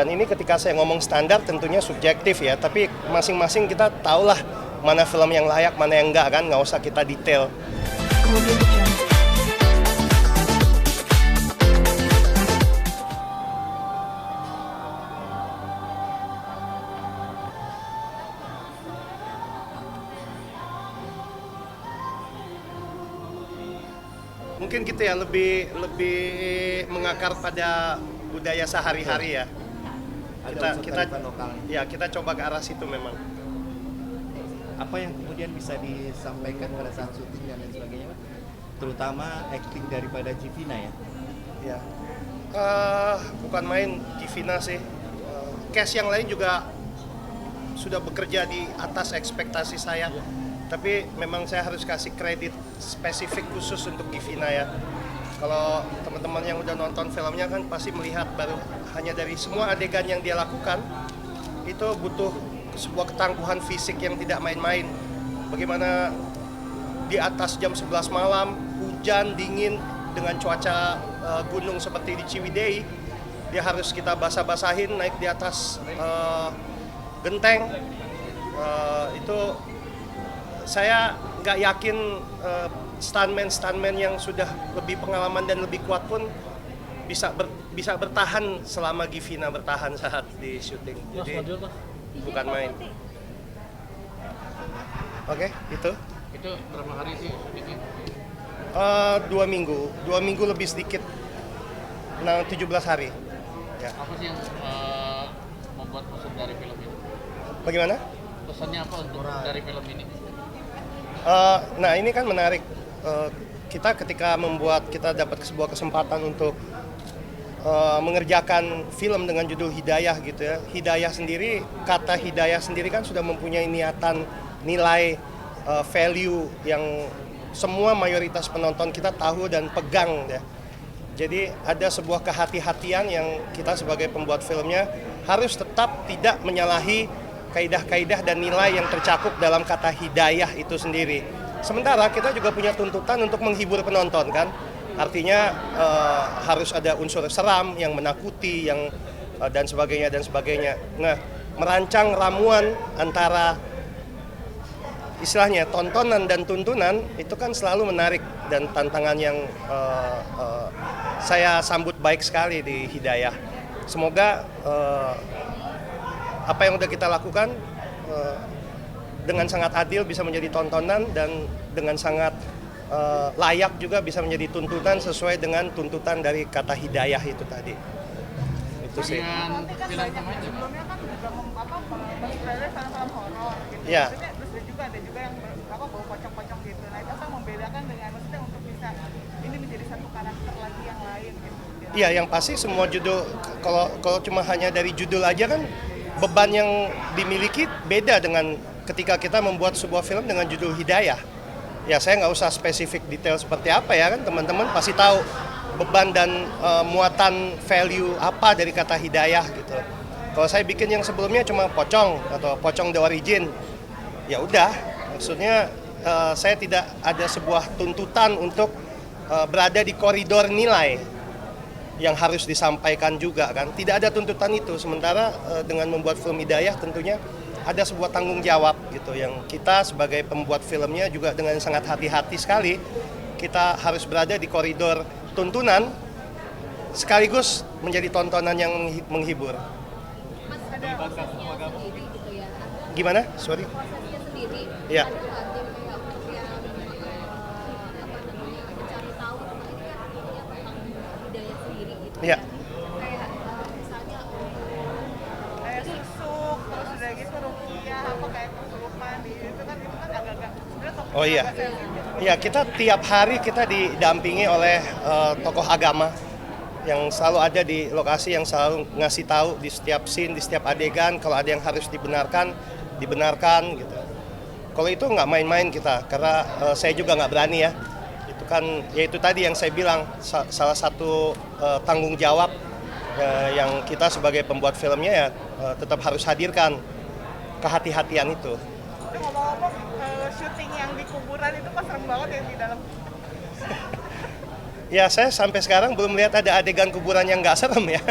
Dan ini ketika saya ngomong standar tentunya subjektif ya, tapi masing-masing kita tahulah mana film yang layak, mana yang enggak kan, nggak usah kita detail. Mungkin gitu ya, lebih mengakar pada budaya sehari-hari ya. Kita coba ke arah situ memang. Apa yang kemudian bisa disampaikan pada saat syuting dan lain sebagainya, Pak? Terutama acting daripada Givina ya? Ya, bukan main Givina sih. Cast yang lain juga sudah bekerja di atas ekspektasi saya. Tapi memang saya harus kasih kredit spesifik khusus untuk Givina ya. Kalau teman-teman yang udah nonton filmnya kan pasti melihat baru hanya dari semua adegan yang dia lakukan itu butuh sebuah ketangguhan fisik yang tidak main-main. Bagaimana di atas jam 11 malam, hujan, dingin, dengan cuaca gunung seperti di Ciwidey, dia harus kita basah-basahin naik di atas genteng. Itu saya nggak yakin stuntman yang sudah lebih pengalaman dan lebih kuat pun bisa bertahan selama Givina bertahan saat di syuting. Jadi bukan main. Oke, itu. Itu berapa hari sih syutingnya? 2 minggu lebih sedikit. 17 hari. Ya. Apa sih yang membuat pesan dari film ini? Bagaimana? Pesannya apa untuk dari film ini? Nah ini kan menarik, kita ketika kita dapat sebuah kesempatan untuk mengerjakan film dengan judul Hidayah gitu ya. Kata Hidayah sendiri kan sudah mempunyai niatan, nilai, value yang semua mayoritas penonton kita tahu dan pegang ya. Jadi ada sebuah kehati-hatian yang kita sebagai pembuat filmnya harus tetap tidak menyalahi kaidah-kaidah dan nilai yang tercakup dalam kata hidayah itu sendiri. Sementara kita juga punya tuntutan untuk menghibur penonton kan. Artinya harus ada unsur seram yang menakuti dan sebagainya. Nah, merancang ramuan antara istilahnya tontonan dan tuntunan itu kan selalu menarik dan tantangan yang saya sambut baik sekali di Hidayah. Semoga apa yang udah kita lakukan dengan sangat adil bisa menjadi tontonan dan dengan sangat layak juga bisa menjadi tuntutan sesuai dengan tuntutan dari kata hidayah itu tadi. Itu sih. Dengan film pemain sebelumnya kan juga menginspirasi film-film horor gitu. Ya. Terus juga ada yang bau pocong-pocong gitu. Nah itu apa membedakan dengan maksudnya untuk bisa ini menjadi satu karakter lagi yang lain gitu. Iya, yang pasti semua judul kalau cuma hanya dari judul aja kan beban yang dimiliki beda dengan ketika kita membuat sebuah film dengan judul Hidayah. Ya saya nggak usah spesifik detail seperti apa ya kan, teman-teman pasti tahu beban dan muatan value apa dari kata Hidayah gitu. Kalau saya bikin yang sebelumnya cuma pocong atau pocong the origin, ya udah, maksudnya saya tidak ada sebuah tuntutan untuk berada di koridor nilai yang harus disampaikan juga kan. Tidak ada tuntutan itu. Sementara dengan membuat film Hidayah tentunya ada sebuah tanggung jawab gitu yang kita sebagai pembuat filmnya juga dengan sangat hati-hati sekali kita harus berada di koridor tuntunan sekaligus menjadi tontonan yang menghibur. Mas, ada prosesnya sendiri gitu ya? Gimana? Sorry. Prosesnya sendiri. Ya. Ada tim kayak untuk yang mencari tahu tentang ini kan artinya tentang budaya sendiri gitu Ya. Kayak misalnya Kayak susuk, terus udah gitu rukiah, apa kayak kesurupan itu kan agak-agak sebenarnya topiknya Oh iya. agak sensitif. Ya, kita tiap hari kita didampingi oleh tokoh agama yang selalu ada di lokasi, yang selalu ngasih tahu di setiap scene, di setiap adegan kalau ada yang harus dibenarkan gitu. Kalau itu nggak main-main kita, karena saya juga nggak berani ya. Itu kan, ya itu tadi yang saya bilang, salah satu tanggung jawab yang kita sebagai pembuat filmnya ya tetap harus hadirkan kehati-hatian itu. Tapi ngomong-ngomong, syuting yang di kuburan itu pas serem banget yang di dalam. Ya, saya sampai sekarang belum melihat ada adegan kuburan yang nggak serem ya.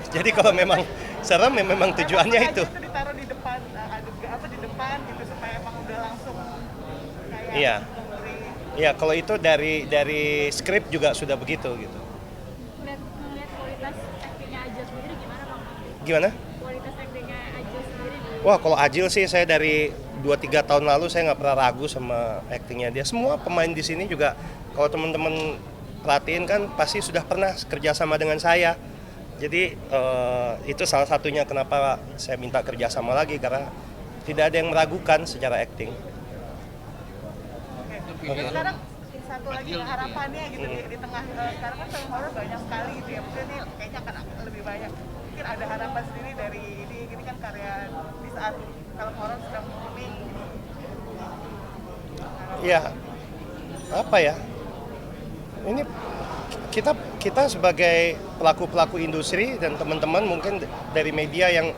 Jadi kalau memang serem ya, memang tujuannya Emang itu. sengaja itu ditaruh di depan, di depan gitu supaya emang udah langsung kayak Iya. memberi. Ya kalau itu dari skrip juga sudah begitu gitu. Ngeliat kualitas actingnya Ajil sendiri gimana Bang? Gimana? Kualitas actingnya Ajil sendiri gimana? Wah kalau Ajil sih saya dari 2-3 tahun lalu saya nggak pernah ragu sama aktingnya dia. Semua pemain di sini juga kalau teman-teman perhatiin kan pasti sudah pernah kerjasama dengan saya. Jadi itu salah satunya kenapa saya minta kerjasama lagi karena tidak ada yang meragukan secara akting. Oke. Sekarang satu lagi harapannya gitu di tengah sekarang kan film horor banyak sekali gitu ya. Mungkin ini kayaknya akan lebih banyak. Mungkin ada harapan sendiri dari ini kan karya di saat film horor sedang booming. Ya apa ya? Ini kita sebagai pelaku industri dan teman-teman mungkin dari media yang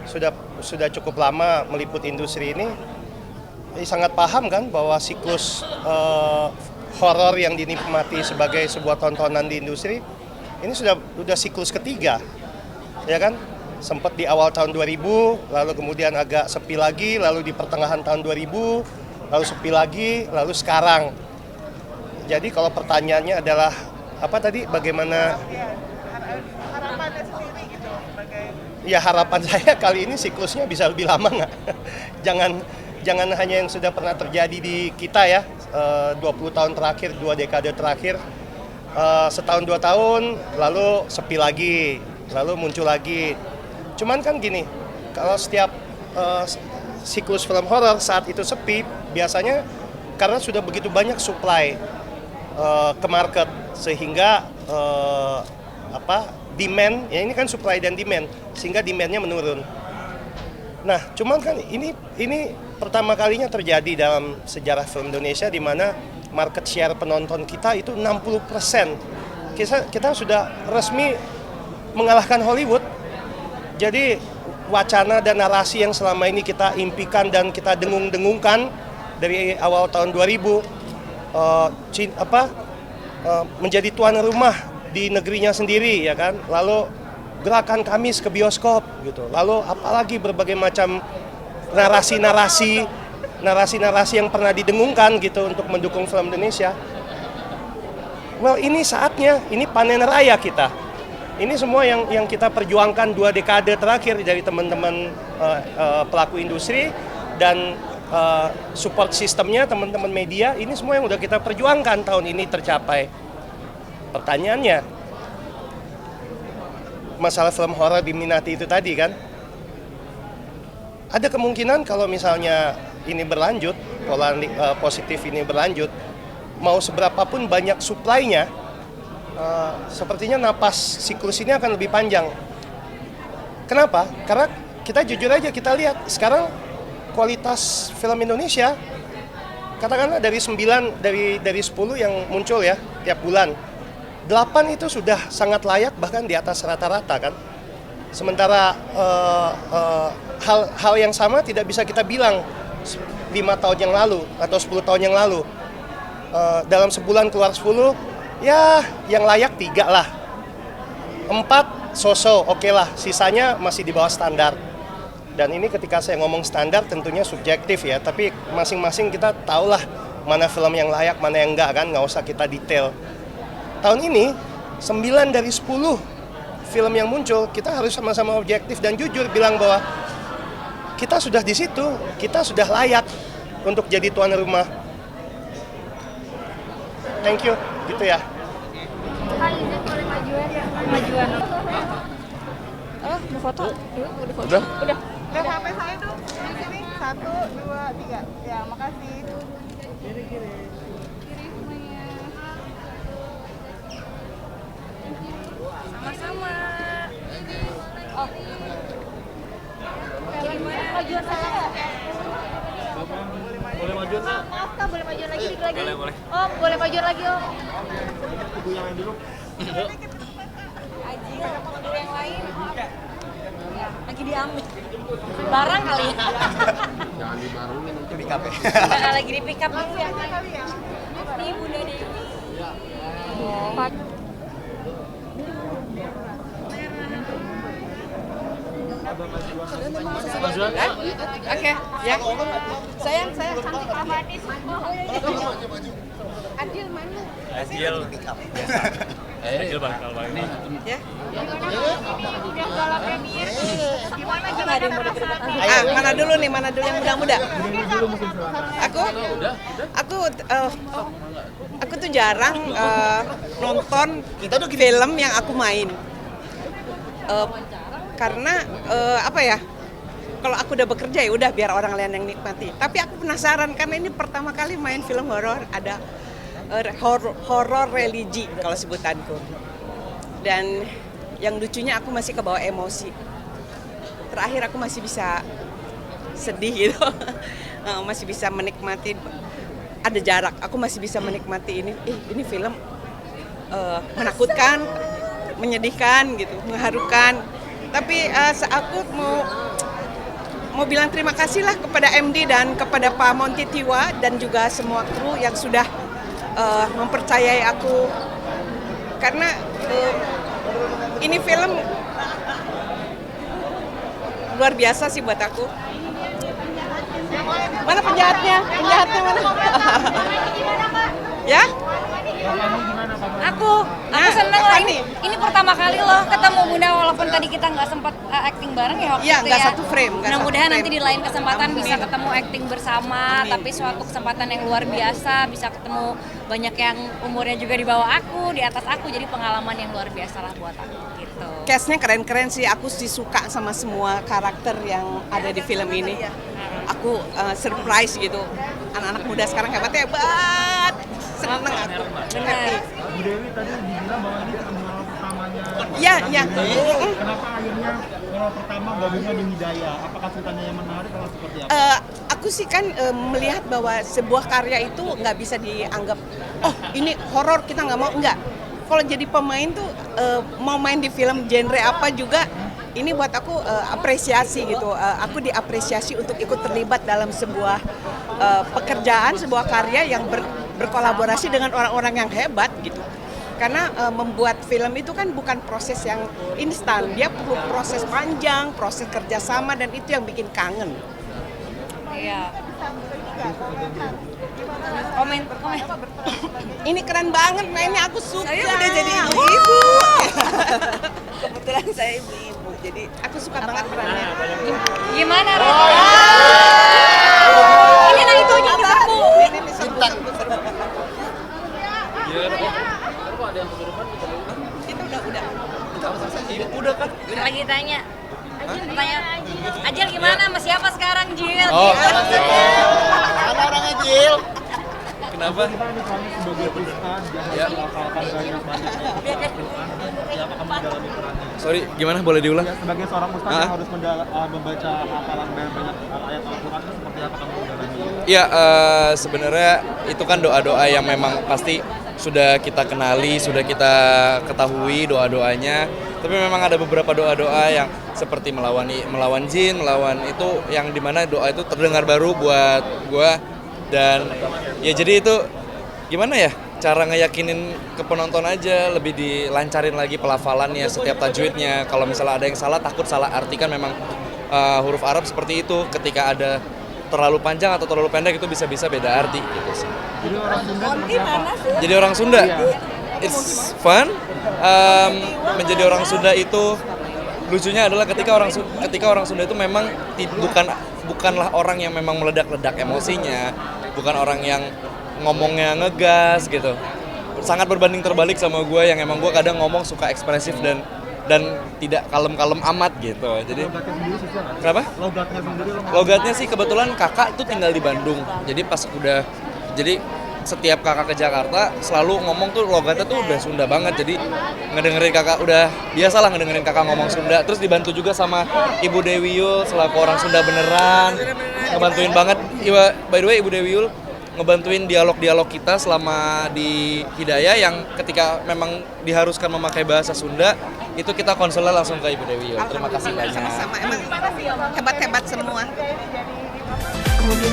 sudah cukup lama meliput industri ini sangat paham kan bahwa siklus horor yang dinikmati sebagai sebuah tontonan di industri ini sudah siklus ketiga, ya kan? Sempat di awal tahun 2000, lalu kemudian agak sepi lagi, lalu di pertengahan tahun 2000, lalu sepi lagi, lalu sekarang. Jadi kalau pertanyaannya adalah apa tadi? Bagaimana? Ya, harapannya sendiri gitu sebagai Ya harapan saya kali ini siklusnya bisa lebih lama nggak? Jangan hanya yang sudah pernah terjadi di kita ya, 20 tahun terakhir, 2 dekade terakhir, setahun 2 tahun, lalu sepi lagi, lalu muncul lagi. Cuman kan gini, kalau setiap siklus film horor saat itu sepi, biasanya karena sudah begitu banyak supply ke market, sehingga demand, ya ini kan supply dan demand, sehingga demandnya menurun. Nah, cuman kan ini pertama kalinya terjadi dalam sejarah film Indonesia di mana market share penonton kita itu 60%. Kita sudah resmi mengalahkan Hollywood. Jadi wacana dan narasi yang selama ini kita impikan dan kita dengung-dengungkan dari awal tahun 2000 menjadi tuan rumah di negerinya sendiri, ya kan, lalu gerakan Kamis ke bioskop gitu, lalu apalagi berbagai macam narasi-narasi yang pernah didengungkan gitu untuk mendukung film Indonesia. Well, ini saatnya, ini panen raya kita. Ini semua yang kita perjuangkan 2 dekade terakhir dari teman-teman pelaku industri dan support sistemnya teman-teman media, ini semua yang udah kita perjuangkan tahun ini tercapai. Pertanyaannya, masalah film horor diminati itu tadi kan, ada kemungkinan kalau misalnya ini berlanjut, pola positif ini berlanjut, mau seberapapun banyak supply-nya, sepertinya napas siklus ini akan lebih panjang. Kenapa? Karena kita jujur aja, kita lihat sekarang kualitas film Indonesia, katakanlah dari 10 yang muncul ya tiap bulan, 8 itu sudah sangat layak, bahkan di atas rata-rata kan. Sementara hal yang sama tidak bisa kita bilang 5 tahun yang lalu atau 10 tahun yang lalu. Dalam sebulan keluar 10, ya yang layak 3 lah. 4 so-so, oke lah, sisanya masih di bawah standar. Dan ini ketika saya ngomong standar tentunya subjektif ya, tapi masing-masing kita tahulah mana film yang layak, mana yang enggak kan, nggak usah kita detail. Tahun ini 9 dari 10 film yang muncul, kita harus sama-sama objektif dan jujur bilang bahwa kita sudah di situ, kita sudah layak untuk jadi tuan rumah. Thank you, gitu ya. Kak izin boleh majuan. Oh, mau foto? Udah foto. Udah. Lihat HP saya tuh di sini 1, 2, 3. Ya, makasih. Kiri. Sama-sama. Oh. Gimana? Majuan saya nggak? Boleh majuan nggak? Maaf Kak, boleh majuan lagi dikit lagi? Boleh. Oh, boleh majuan lagi Om. Ibu yang dulu. Aji, dulu yang lain. Ya, lagi diambil. Barang kali. Jangan dibarungin nanti. Di kafe. Lagi di pick up gitu ya. Nih Bunda Dewi. Empat. Oke, ya. Sayang, cantik. Adil mana? Adil bakal ini. Ya. Gimana Mana dulu nih? Mana dulu yang muda-muda? Aku tuh jarang nonton film yang aku main. Karena apa ya? Kalau aku udah bekerja ya udah biar orang lain yang nikmati. Tapi aku penasaran karena ini pertama kali main film horor, ada horor religi kalau sebutanku. Dan yang lucunya aku masih kebawa emosi. Terakhir aku masih bisa sedih gitu. Masih bisa menikmati, ada jarak. Aku masih bisa menikmati ini film menakutkan, menyedihkan gitu, mengharukan. Tapi aku mau bilang terima kasih lah kepada MD dan kepada Pak Monty Tiwa dan juga semua kru yang sudah mempercayai aku, karena ini film luar biasa sih buat aku. Mana penjahatnya? Penjahatnya mana? Ya? Aku seneng lah ini pertama kali loh ketemu Bunda, walaupun tadi kita nggak sempat acting bareng ya waktu Iya, itu nggak ya. satu frame. Mudah-mudahan nanti di lain kesempatan bisa ketemu acting bersama. Tapi suatu kesempatan yang luar biasa, bisa ketemu banyak yang umurnya juga di bawah aku, di atas aku, jadi pengalaman yang luar biasa lah buat aku gitu. Cast-nya keren-keren sih, aku sih suka sama semua karakter yang ada di film ini. Aku surprise gitu, anak-anak muda sekarang hebat, seneng aku. Benar. Bu Dewi tadi dibilang bahwa ini pengalaman pertamanya. Iya. Kenapa akhirnya pengalaman pertama gabungnya di Hidayah? Apakah ceritanya yang menarik atau seperti apa? Aku sih kan melihat bahwa sebuah karya itu nggak bisa dianggap, oh ini horor kita nggak mau, enggak. Kalau jadi pemain tuh mau main di film genre apa juga, ini buat aku apresiasi gitu. Aku diapresiasi untuk ikut terlibat dalam sebuah pekerjaan, sebuah karya yang berkolaborasi dengan orang-orang yang hebat gitu. Karena membuat film itu kan bukan proses yang instan, dia perlu proses panjang, proses kerjasama, dan itu yang bikin kangen. Iya. Komen. Ini keren banget mainnya, aku suka. Saya udah jadi ibu-ibu. Kebetulan saya ibu-ibu, jadi aku suka banget perannya. Gimana Ren? Ini nah itu aja diserbu. Itu udah kan? Lagi tanya. Ajil gimana? Sama siapa sekarang, Jil? Oh. Mana orang Ajil? Kenapa? Kita ini kami sebagai Kristen Ya. jangan melakukan banyak siapa kamu mendalami perannya? Sorry, gimana? Boleh diulang? Ya, sebagai seorang ustaz yang harus membaca hafalan banyak ayat Al-Quran itu seperti apa kamu mendalami? Iya, sebenarnya itu kan doa-doa yang memang pasti sudah kita kenali, sudah kita ketahui doa-doanya. Tapi memang ada beberapa doa-doa yang seperti melawan jin, melawan itu yang dimana doa itu terdengar baru buat gua. Dan ya jadi itu gimana ya, cara ngeyakinin ke penonton aja, lebih dilancarin lagi pelafalannya, setiap tajwidnya. Kalau misalnya ada yang salah, takut salah arti, kan memang huruf Arab seperti itu, ketika ada terlalu panjang atau terlalu pendek itu bisa-bisa beda arti gitu sih. Jadi orang Sunda seperti apa? Jadi orang Sunda, it's fun. Menjadi orang Sunda itu lucunya adalah ketika orang Sunda itu memang bukanlah orang yang memang meledak-ledak emosinya, bukan orang yang ngomongnya ngegas gitu. Sangat berbanding terbalik sama gue yang emang gue kadang ngomong suka ekspresif dan tidak kalem-kalem amat gitu. Jadi Logatnya sendiri susah nggak? kenapa? Logatnya sendiri lo Logatnya sih kebetulan kakak tuh tinggal di Bandung. Jadi setiap kakak ke Jakarta selalu ngomong tuh logatnya tuh udah Sunda banget. Jadi ngedengerin kakak udah biasalah ngedengerin kakak ngomong Sunda. Terus dibantu juga sama Ibu Dewi Yul selaku orang Sunda beneran. Ngebantuin banget. By the way Ibu Dewi Yul ngebantuin dialog-dialog kita selama di Hidayah yang ketika memang diharuskan memakai bahasa Sunda, itu kita konselnya langsung ke Ibu Dewi Yul. Terima kasih banyak. Sama-sama, emang hebat-hebat semua. Kemudian